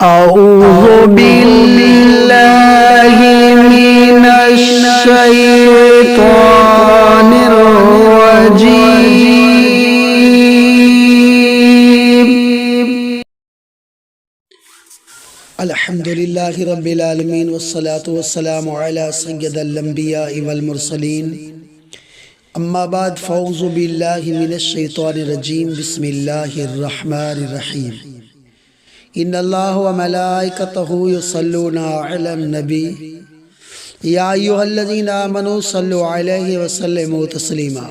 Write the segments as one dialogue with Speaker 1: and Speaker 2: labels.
Speaker 1: أعوذ بالله من الشيطان الرجيم. الحمد لله رب العالمين والصلاة والسلام على سيد الأنبياء والمرسلين. أما بعد فأعوذ بالله من الشيطان الرجيم. بسم الله الرحمن الرحيم. ان اللہ و ملائکتہ یصلون علی النبی یا ایھا الذین آمنوا صلوا علیہ وسلموا تسلیما.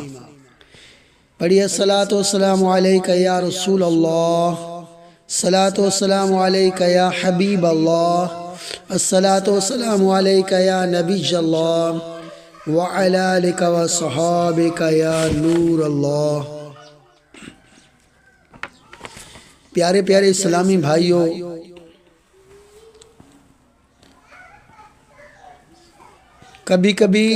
Speaker 1: پڑھیے الصلاۃ والسلام علیک یا رسول اللہ، الصلاۃ والسلام علیک یا حبیب اللہ، الصلاۃ والسلام علیک یا نبی اللہ وعلی آلک وصحابک یا نور اللہ. پیارے پیارے اسلامی بھائیوں، کبھی کبھی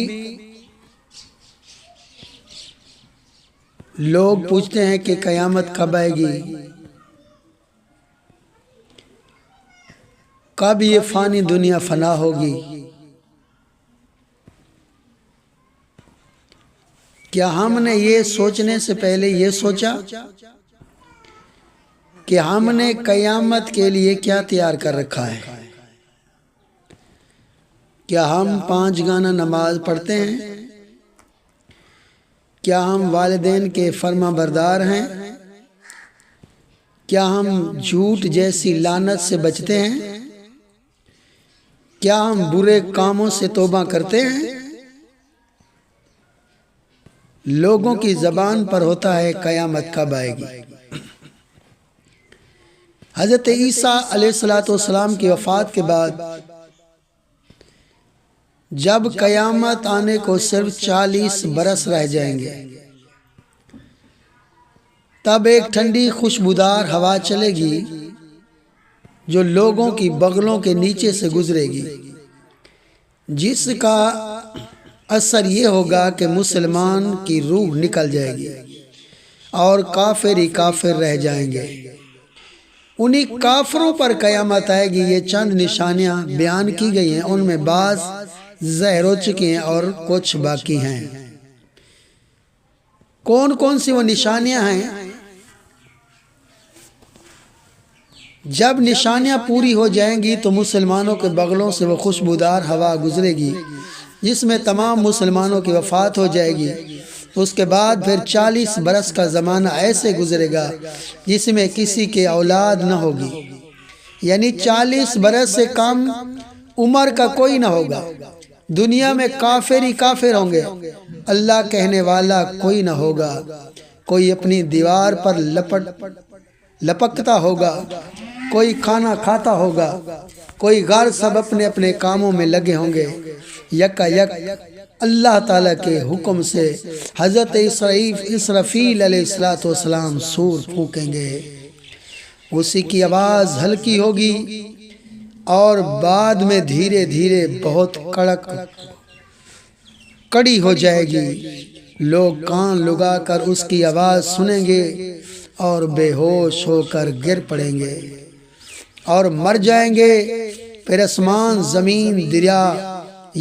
Speaker 1: لوگ پوچھتے ہیں کہ قیامت کب آئے گی، کب یہ فانی دنیا فنا ہوگی. کیا ہم نے یہ سوچنے سے پہلے یہ سوچا کہ ہم نے قیامت کے لیے کیا تیار کر رکھا ہے؟ کیا ہم 5 گانا نماز پڑھتے ہیں؟ کیا ہم والدین کے فرما بردار ہیں؟ کیا ہم جھوٹ جیسی لعنت سے بچتے ہیں؟ کیا ہم برے کاموں سے توبہ کرتے ہیں؟ لوگوں کی زبان پر ہوتا ہے قیامت کب آئے گی. حضرت عیسیٰ علیہ السلام کی وفات کے بعد جب قیامت آنے کو صرف 40 برس رہ جائیں گے، تب ایک ٹھنڈی خوشبودار ہوا چلے گی جو لوگوں کی بغلوں کے نیچے سے گزرے گی، جس کا اثر یہ ہوگا کہ مسلمان کی روح نکل جائے گی اور کافر ہی کافر رہ جائیں گے. انہی کافروں پر قیامت آئے گی. یہ چند نشانیاں بیان کی گئی ہیں، ان میں بعض ظاہر ہو چکی ہیں اور کچھ باقی ہیں. کون کون سی وہ نشانیاں ہیں؟ جب نشانیاں پوری ہو جائیں گی تو مسلمانوں کے بغلوں سے وہ خوشبودار ہوا گزرے گی جس میں تمام مسلمانوں کی وفات ہو جائے گی. اس کے بعد پھر 40 برس کا زمانہ ایسے گزرے گا جس میں کسی کے اولاد نہ ہوگی، یعنی 40 برس سے کم عمر کا کوئی نہ ہوگا. دنیا میں کافر ہی کافر ہوں گے، اللہ کہنے والا کوئی نہ ہوگا. کوئی اپنی دیوار پر لپکتا ہوگا، کوئی کھانا کھاتا ہوگا، کوئی غار سب اپنے اپنے کاموں میں لگے ہوں گے. یکا یک اللہ تعالیٰ کے حکم سے حضرت اسرافیل علیہ السلام سور پھونکیں گے. اسی کی آواز ہلکی ہوگی اور بعد میں دھیرے دھیرے بہت کڑی ہو جائے گی. لوگ کان لگا کر اس کی آواز سنیں گے اور بے ہوش ہو کر گر پڑیں گے اور مر جائیں گے. پھر آسمان، زمین، دریا،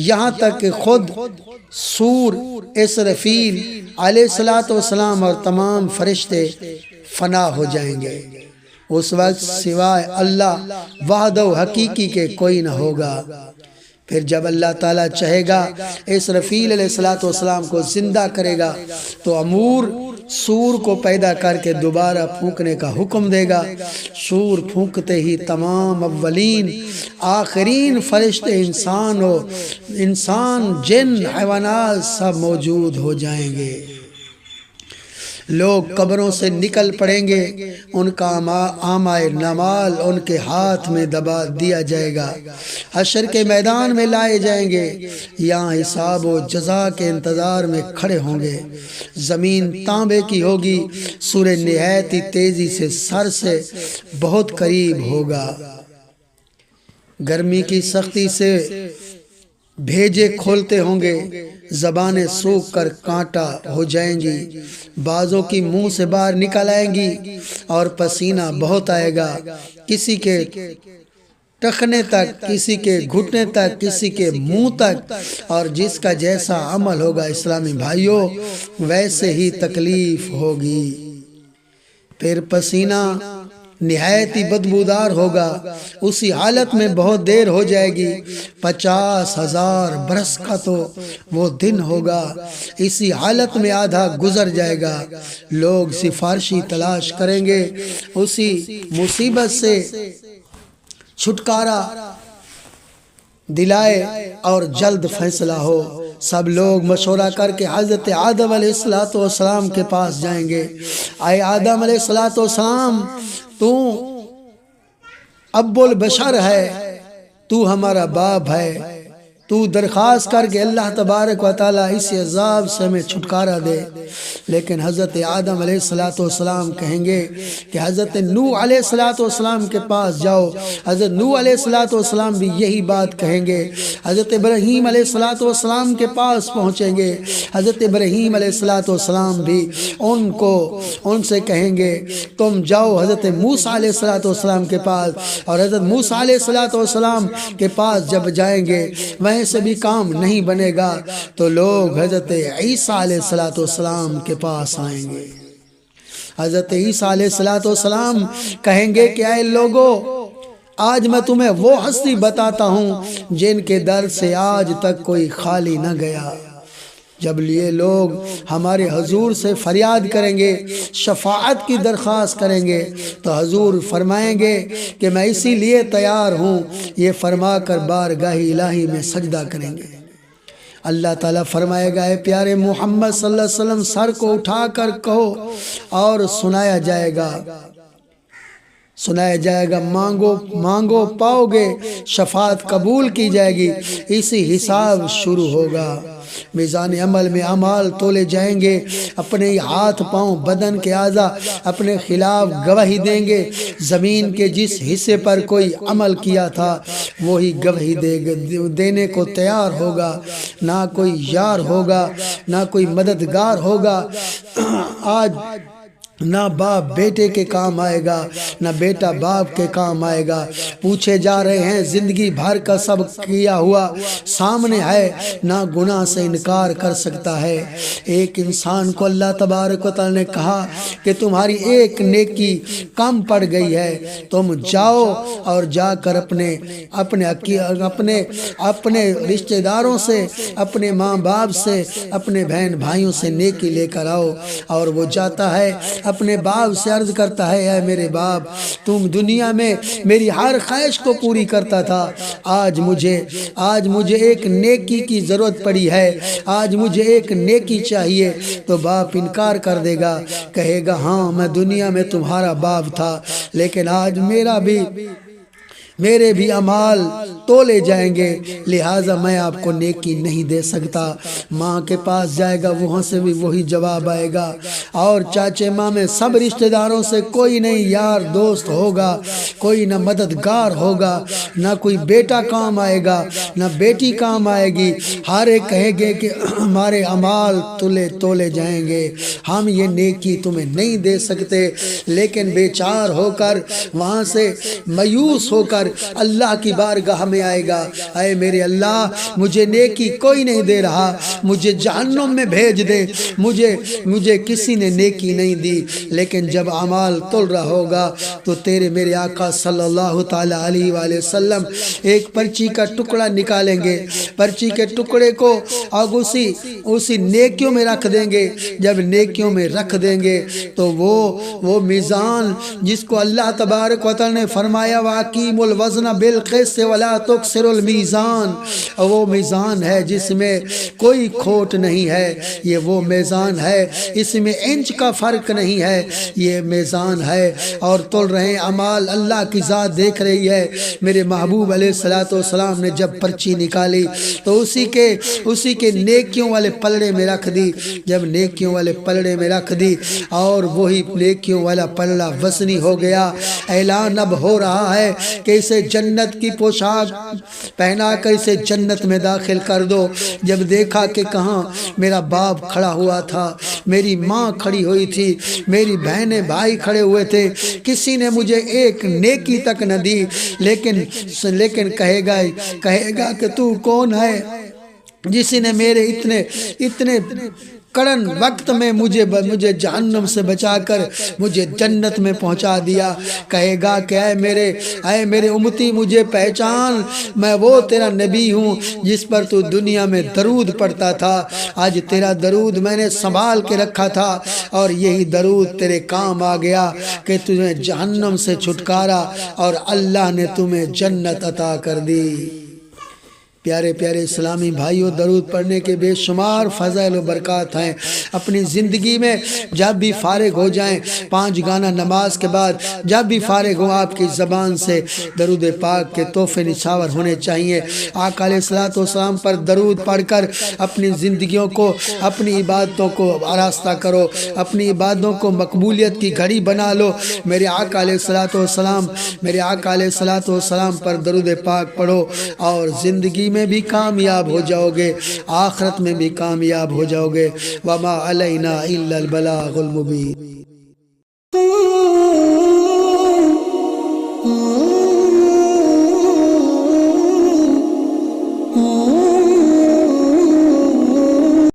Speaker 1: یہاں تک کہ خود سور، اسرافیل علیہ السلام اور تمام فرشتے فنا ہو جائیں گے. اس وقت سوائے اللہ وحدہ حقیقی کے کوئی نہ ہوگا. پھر جب اللہ تعالیٰ چاہے گا اسرافیل علیہ السلام کو زندہ کرے گا تو امور سور کو پیدا کر کے دوبارہ پھونکنے کا حکم دے گا. سور پھونکتے ہی تمام اولین آخرین فرشتے، انسان، جن، حیوانات سب موجود ہو جائیں گے. لوگ قبروں سے نکل پڑیں گے، ان کا اعمال نامال ان کے ہاتھ میں دبا دیا جائے گا. حشر کے میدان میں لائے جائیں گے، یہاں حساب و جزا کے انتظار میں کھڑے ہوں گے. زمین تانبے کی ہوگی، سورج نہایت ہی تیزی سے سر سے بہت قریب ہوگا. گرمی کی سختی سے بھیجے کھولتے ہوں گے، زبانیں سوکھ کر کانٹا ہو جائیں گی، بعضوں کی منہ سے باہر نکل آئیں گی اور پسینہ بہت آئے گا. کسی کے ٹخنے تک، کسی کے گھٹنے تک، کسی کے منہ تک، اور جس کا جیسا عمل ہوگا اسلامی بھائیوں ویسے ہی تکلیف ہوگی۔ پھر پسینہ نہایت ہی بدبودار ہوگا، اسی حالت میں بہت دیر ہو جائے گی، 50,000 برس کا تو وہ دن ہوگا، اسی حالت میں آدھا گزر جائے گا۔ لوگ سفارشی تلاش کریں گے، اسی مصیبت سے چھٹکارا دلائے اور جلد فیصلہ ہو۔ سب لوگ مشورہ کر کے حضرت آدم علیہ السلام کے پاس جائیں گے۔ اے آدم علیہ السلام، تو ابو البشر ہے، تو ہمارا باپ ہے، تو درخواست کر کے اللہ تبارک و تعالیٰ اس عذاب سے ہمیں چھٹکارا دے۔ لیکن حضرت آدم علیہ السلام کہیں گے کہ حضرت نوح علیہ السلام کے پاس جاؤ۔ حضرت نوح علیہ السلام بھی یہی بات کہیں گے۔ حضرت ابراہیم علیہ السلام کے پاس پہنچیں گے، حضرت ابراہیم علیہ السلام بھی ان سے کہیں گے تم جاؤ حضرت موسیٰ علیہ السلام کے پاس، اور حضرت موسیٰ علیہ السلام کے پاس جب جائیں گے وہیں سے بھی کام نہیں بنے گا تو لوگ حضرت عیسیٰ علیہ السلام کے پاس آئیں گے۔ حضرت عیسیٰ علیہ السلام کہیں گے کہ اے لوگو، آج میں تمہیں وہ ہستی بتاتا ہوں جن کے در سے آج تک کوئی خالی نہ گیا۔ جب یہ لوگ ہمارے حضور سے فریاد کریں گے، شفاعت کی درخواست کریں گے، تو حضور فرمائیں گے کہ میں اسی لیے تیار ہوں، یہ فرما کر بارگاہ الہی میں سجدہ کریں گے۔ اللہ تعالیٰ فرمائے گا اے پیارے محمد صلی اللہ علیہ وسلم، سر کو اٹھا کر کہو اور سنایا جائے گا، مانگو پاؤ گے، شفاعت قبول کی جائے گی، اسی حساب شروع ہوگا۔ میزان عمل میں اعمال تولے جائیں گے، اپنے ہاتھ پاؤں بدن کے اعضاء اپنے خلاف گواہی دیں گے۔ زمین کے جس حصے پر کوئی عمل کیا تھا وہی گواہی دینے کو تیار ہوگا، نہ کوئی یار ہوگا، نہ کوئی مددگار ہوگا۔ آج نہ باپ بیٹے کے کام آئے گا، نہ بیٹا باپ کے کام آئے گا۔ پوچھے جا رہے ہیں، زندگی بھر کا سب کیا ہوا سامنے ہے، نہ گناہ سے انکار کر سکتا ہے۔ ایک انسان کو اللہ تبارک و تعالی نے کہا کہ تمہاری ایک نیکی کم پڑ گئی ہے، تم جاؤ اور جا کر اپنے رشتہ داروں سے، اپنے ماں باپ سے، اپنے بہن بھائیوں سے نیکی لے کر آؤ۔ اور وہ جاتا ہے، اپنے باپ سے عرض کرتا ہے اے میرے باپ، تم دنیا میں میری ہر خواہش کو پوری کرتا تھا، آج مجھے ایک نیکی کی ضرورت پڑی ہے، آج مجھے ایک نیکی چاہیے۔ تو باپ انکار کر دے گا، کہے گا ہاں میں دنیا میں تمہارا باپ تھا، لیکن آج میرے بھی اعمال تولے جائیں گے، لہٰذا میں آپ کو نیکی نہیں دے سکتا۔ ماں کے پاس جائے گا، وہاں سے بھی وہی جواب آئے گا، اور چاچے مامے سب رشتہ داروں سے کوئی نہیں یار دوست ہوگا، کوئی نہ مددگار ہوگا، نہ کوئی بیٹا کام آئے گا، نہ بیٹی کام آئے گی۔ ہر ایک کہے گے کہ ہمارے اعمال تولے جائیں گے، ہم یہ نیکی تمہیں نہیں دے سکتے۔ لیکن بیچار ہو کر وہاں سے مایوس ہو کر اللہ کی بارگاہ میں آئے گا، اے میرے اللہ مجھے نیکی کوئی نہیں دے رہا، مجھے جہنم میں بھیج دے، مجھے کسی نے نیکی نہیں دی۔ لیکن جب اعمال تول رہا ہوگا تو تیرے میرے آقا صلی اللہ تعالی علیہ وآلہ وسلم ایک پرچی کا ٹکڑا نکالیں گے، پرچی کے ٹکڑے کو آگ اسی نیکیوں میں رکھ دیں گے۔ جب نیکیوں میں رکھ دیں گے تو وہ میزان جس کو اللہ تبارک و تعالی نے فرمایا وَأَقِیمُوا الْوَزْنَ بِالْقِسْطِ وَلَا تُخْسِرُوا الْمِیزَانَ، وہ میزان ہے جس میں کوئی کھوٹ نہیں ہے، یہ وہ میزان ہے، اس میں انچ کا فرق نہیں ہے، یہ میزان ہے۔ اور تول رہے ہیں اعمال، اللہ کی ذات دیکھ رہی ہے۔ میرے محبوب علیہ السلام نے جب پرچی نکالی تو اسی کے نیکیوں والے پلڑے میں رکھ دی۔ جب نیکیوں والے پلڑے میں رکھ دی اور وہی نیکیوں والا پلڑا وزنی ہو گیا، اعلان اب ہو رہا ہے کہ اسے جنت کی پوشاک پہنا کر اسے جنت میں داخل کر دو۔ جب دیکھا کہ کہاں میرا باپ کھڑا ہوا تھا، میری ماں کھڑی ہوئی تھی، میری بہنیں بھائی کھڑے ہوئے تھے، کسی نے مجھے ایک نیکی تک نہ دی، لیکن کہے گا کہ تو کون ہے جس نے میرے اتنے کڑن وقت میں مجھے جہنم سے بچا کر مجھے جنت میں پہنچا دیا۔ کہے گا کہ اے میرے امتی مجھے پہچان، میں وہ تیرا نبی ہوں جس پر تو دنیا میں درود پڑھتا تھا۔ آج تیرا درود میں نے سنبھال کے رکھا تھا اور یہی درود تیرے کام آ گیا کہ تجھے جہنم سے چھٹکارا اور اللہ نے تمہیں جنت عطا کر دی۔ پیارے پیارے اسلامی بھائیوں، درود پڑھنے کے بے شمار فضائل و برکات ہیں۔ اپنی زندگی میں جب بھی فارغ ہو جائیں، 5 گانا نماز کے بعد جب بھی فارغ ہو، آپ کی زبان سے درود پاک کے تحفے نچھاور ہونے چاہیے۔ آقا علیہ الصلوۃ والسلام پر درود پڑھ کر اپنی زندگیوں کو، اپنی عبادتوں کو آراستہ کرو، اپنی عبادتوں کو مقبولیت کی گھڑی بنا لو۔ میرے آقا علیہ الصلوۃ والسلام پر درود پاک پڑھو اور زندگی میں بھی کامیاب ہو جاؤ گے، آخرت میں بھی کامیاب ہو جاؤ گے۔ وما علینا الا البلاغ المبین۔